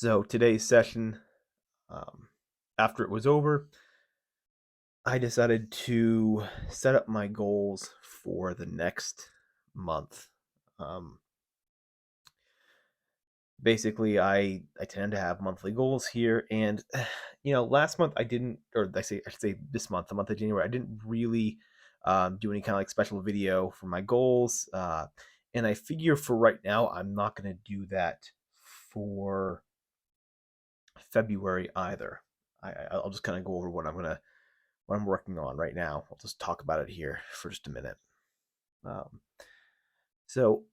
So today's session, um, after it was over, I decided to set up my goals for the next month. Um, basically, I tend to have monthly goals here, and last month I didn't, or I should say this month, the month of January, I didn't really do any kind of like special video for my goals, and I figure for right now I'm not going to do that for February either. I'll just kind of go over what I'm working on right now. I'll just talk about it here for just a minute. Um, so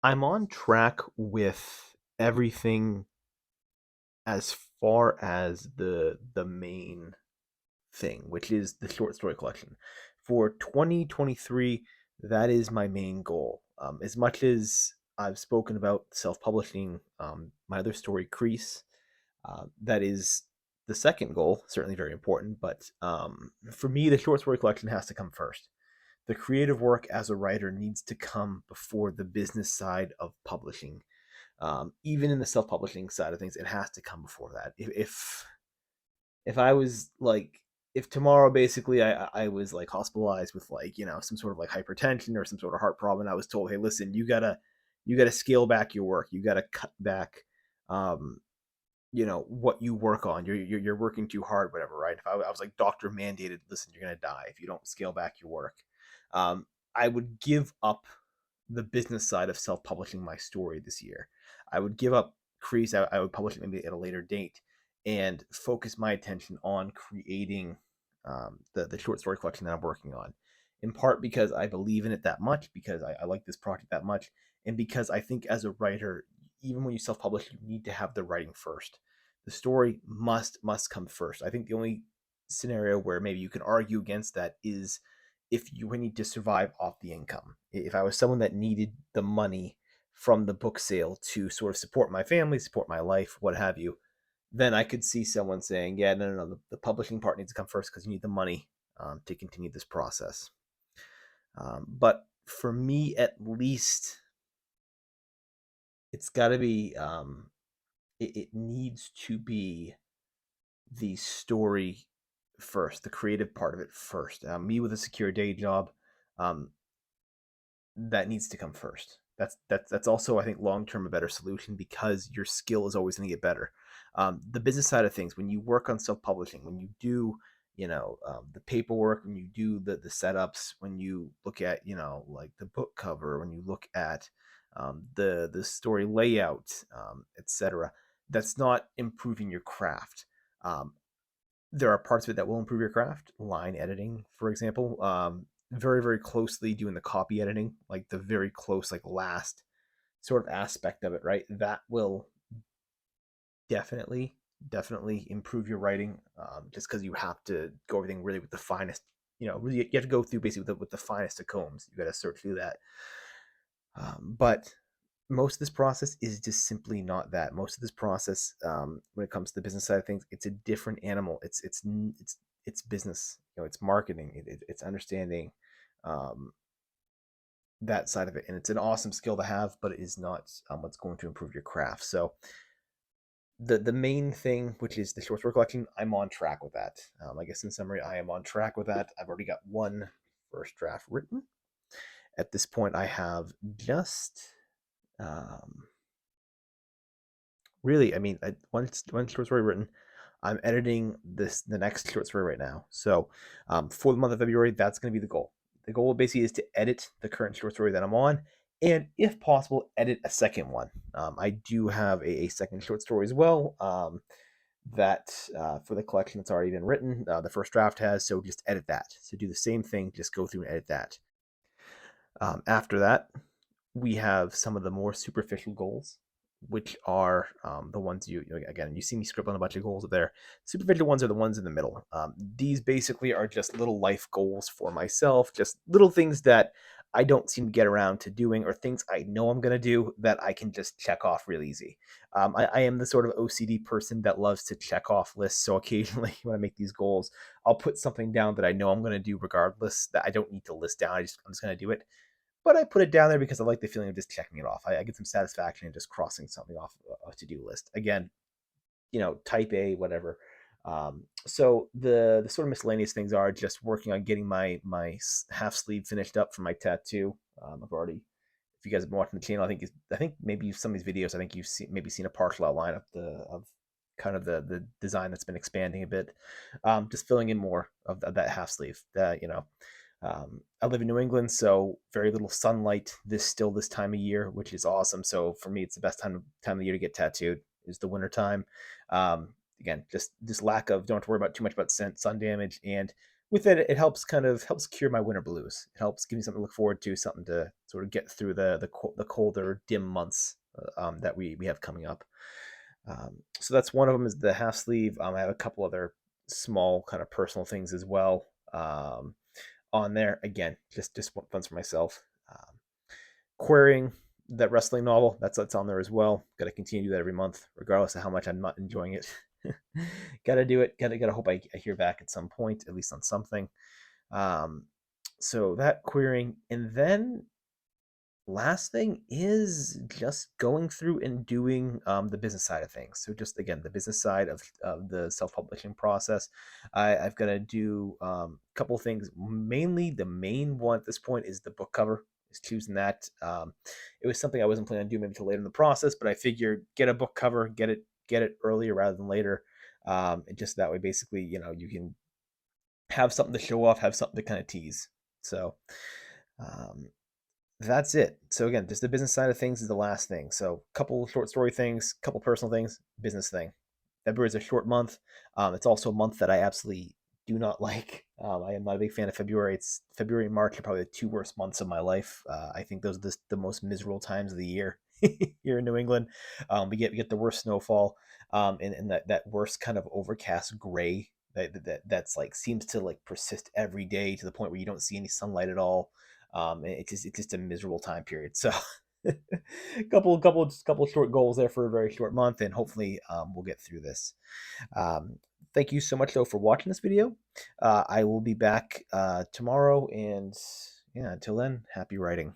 I'm on track with everything as far as the main thing, which is the short story collection. For 2023, that is my main goal. As much as I've spoken about self-publishing, my other story, Crease, that is the second goal, certainly very important. But for me, the short story collection has to come first. The creative work as a writer needs to come before the business side of publishing. Even in the self-publishing side of things, it has to come before that. If I was like, if tomorrow basically I was like hospitalized with like some sort of like hypertension or some sort of heart problem, and I was told, hey, listen, you gotta scale back your work, you gotta cut back um, what you work on. You're working too hard, whatever, right? If I was like doctor mandated, listen, you're gonna die if you don't scale back your work. um, I would give up the business side of self-publishing my story this year. I would give up Crease. I would publish it maybe at a later date and focus my attention on creating the short story collection that I'm working on. In part because I believe in it that much, because I like this project that much, and because I think as a writer, even when you self-publish, you need to have the writing first. The story must come first. I think the only scenario where maybe you can argue against that is if you need to survive off the income. If I was someone that needed the money from the book sale to sort of support my family, support my life, what have you, then I could see someone saying, yeah, no, the publishing part needs to come first because you need the money to continue this process. But for me, at least, it's got to be, it needs to be the story first, the creative part of it first. Me with a secure day job, um, that needs to come first. That's also, I think, long term a better solution because your skill is always going to get better. The business side of things, when you work on self publishing, when you do the paperwork, when you do the setups, when you look at like the book cover, when you look at the story layout, etc. That's not improving your craft. Um, there are parts of it that will improve your craft, line editing, for example. Very, very closely doing the copy editing, like the very close, like last sort of aspect of it, right? That will definitely, definitely improve your writing, just because you have to go everything really with the finest, really, you have to go through basically with the finest of combs. You got to sort through that. But most of this process is just simply not that. Most of this process, when it comes to the business side of things, it's a different animal. It's business. It's marketing. It's understanding um, that side of it, and it's an awesome skill to have, but it is not what's going to improve your craft. So the main thing, which is the short story collection, I'm on track with that. I guess in summary, I am on track with that. I've already got one first draft written. At this point, I have just um, really, I mean, one short story written. I'm editing the next short story right now. So for the month of February, that's going to be the goal. The goal basically is to edit the current short story that I'm on, and if possible, edit a second one. I do have a second short story as well, that for the collection that's already been written. The first draft has, so just edit that. So do the same thing, just go through and edit that. After that, we have some of the more superficial goals, which are the ones again, you see me scribbling a bunch of goals there. Superficial ones are the ones in the middle. These basically are just little life goals for myself, just little things that I don't seem to get around to doing, or things I know I'm going to do that I can just check off real easy. I am the sort of OCD person that loves to check off lists. So occasionally when I make these goals, I'll put something down that I know I'm going to do regardless, that I don't need to list down. I'm just going to do it. but I put it down there because I like the feeling of just checking it off. I get some satisfaction in just crossing something off a to-do list. Again, type A, whatever. So the sort of miscellaneous things are just working on getting my half sleeve finished up for my tattoo. I've already, if you guys have been watching the channel, I think maybe some of these videos, I think you've seen a partial outline of kind of the design that's been expanding a bit, just filling in more of that half sleeve. I live in New England, so very little sunlight this time of year, which is awesome. So for me, it's the best time of the year to get tattooed is the winter time. Again, just lack of, don't have to worry about too much about sun damage, and with it, it helps cure my winter blues. It helps give me something to look forward to, something to sort of get through the colder, dim months that we have coming up. So that's one of them, is the half sleeve. I have a couple other small kind of personal things as well. On there. Again, just fun for myself. Querying that wrestling novel, that's on there as well. Got to continue to do that every month, regardless of how much I'm not enjoying it. Got to do it. Got to hope I hear back at some point, at least on something. Um, so that querying, and then last thing is just going through and doing the business side of things. So just again, the business side of the self-publishing process. I've got to do a couple of things. Mainly the main one at this point is the book cover, is choosing that. It was something I wasn't planning on doing maybe until later in the process, but I figured get a book cover, get it earlier rather than later. And just that way, basically, you can have something to show off, have something to kind of tease. So um, that's it. So again, just the business side of things is the last thing. So couple short story things, couple personal things, business thing. February is a short month. It's also a month that I absolutely do not like. I am not a big fan of February. It's February and March are probably the two worst months of my life. I think those are the most miserable times of the year here in New England. We get the worst snowfall, and that worst kind of overcast gray that's like seems to like persist every day to the point where you don't see any sunlight at all. It's just a miserable time period. So couple short goals there for a very short month, and hopefully we'll get through this. Um, Thank you so much though for watching this video. I will be back tomorrow, and yeah, until then, happy writing.